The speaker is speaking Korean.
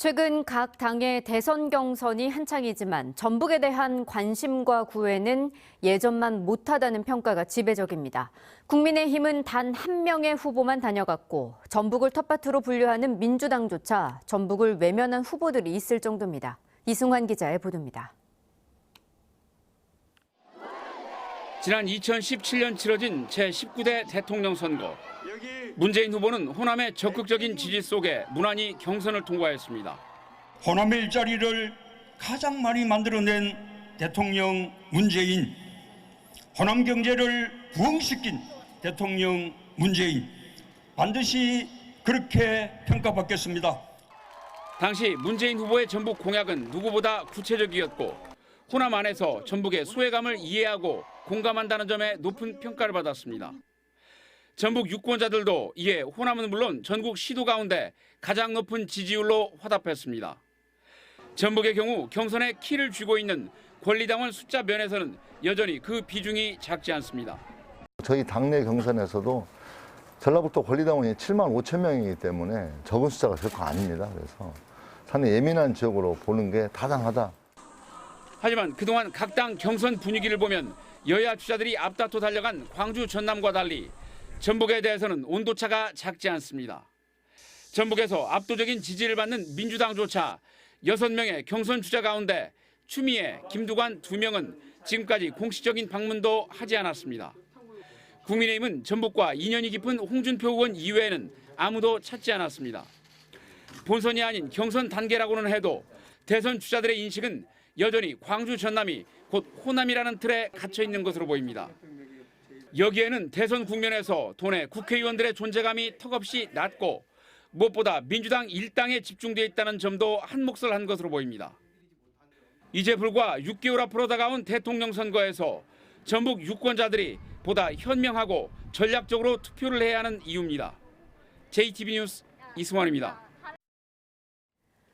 최근 각 당의 대선 경선이 한창이지만 전북에 대한 관심과 구애는 예전만 못하다는 평가가 지배적입니다. 국민의힘은 단 한 명의 후보만 다녀갔고 전북을 텃밭으로 분류하는 민주당조차 전북을 외면한 후보들이 있을 정도입니다. 이승환 기자의 보도입니다. 지난 2017년 치러진 제19대 대통령 선거. 문재인 후보는 호남의 적극적인 지지 속에 무난히 경선을 통과했습니다. 호남의 일자리를 가장 많이 만들어낸 대통령 문재인, 호남 경제를 부흥시킨 대통령 문재인, 반드시 그렇게 평가받겠습니다. 당시 문재인 후보의 전북 공약은 누구보다 구체적이었고 호남 안에서 전북의 소외감을 이해하고 공감한다는 점에 높은 평가를 받았습니다. 전북 유권자들도 이에 호남은 물론 전국 시도 가운데 가장 높은 지지율로 화답했습니다. 전북의 경우 경선에 키를 쥐고 있는 권리당원 숫자 면에서는 여전히 그 비중이 작지 않습니다. 저희 당내 경선에서도 전라북도 권리당원이 7만 5천 명이기 때문에 적은 숫자가 결코 아닙니다. 그래서 상당히 예민한 지역으로 보는 게 타당하다. 하지만 그동안 각 당 경선 분위기를 보면 여야 주자들이 앞다퉈 달려간 광주 전남과 달리 전북에 대해서는 온도차가 작지 않습니다. 전북에서 압도적인 지지를 받는 민주당조차 6명의 경선 주자 가운데 추미애, 김두관 2명은 지금까지 공식적인 방문도 하지 않았습니다. 국민의힘은 전북과 인연이 깊은 홍준표 의원 이외에는 아무도 찾지 않았습니다. 본선이 아닌 경선 단계라고는 해도 대선 주자들의 인식은 여전히 광주 전남이 곧 호남이라는 틀에 갇혀 있는 것으로 보입니다. 여기에는 대선 국면에서 도내 국회의원들의 존재감이 턱없이 낮고 무엇보다 민주당 일당에 집중돼 있다는 점도 한몫을 한 것으로 보입니다. 이제 불과 6개월 앞으로 다가온 대통령 선거에서 전북 유권자들이 보다 현명하고 전략적으로 투표를 해야 하는 이유입니다. JTB 뉴스 이승환입니다.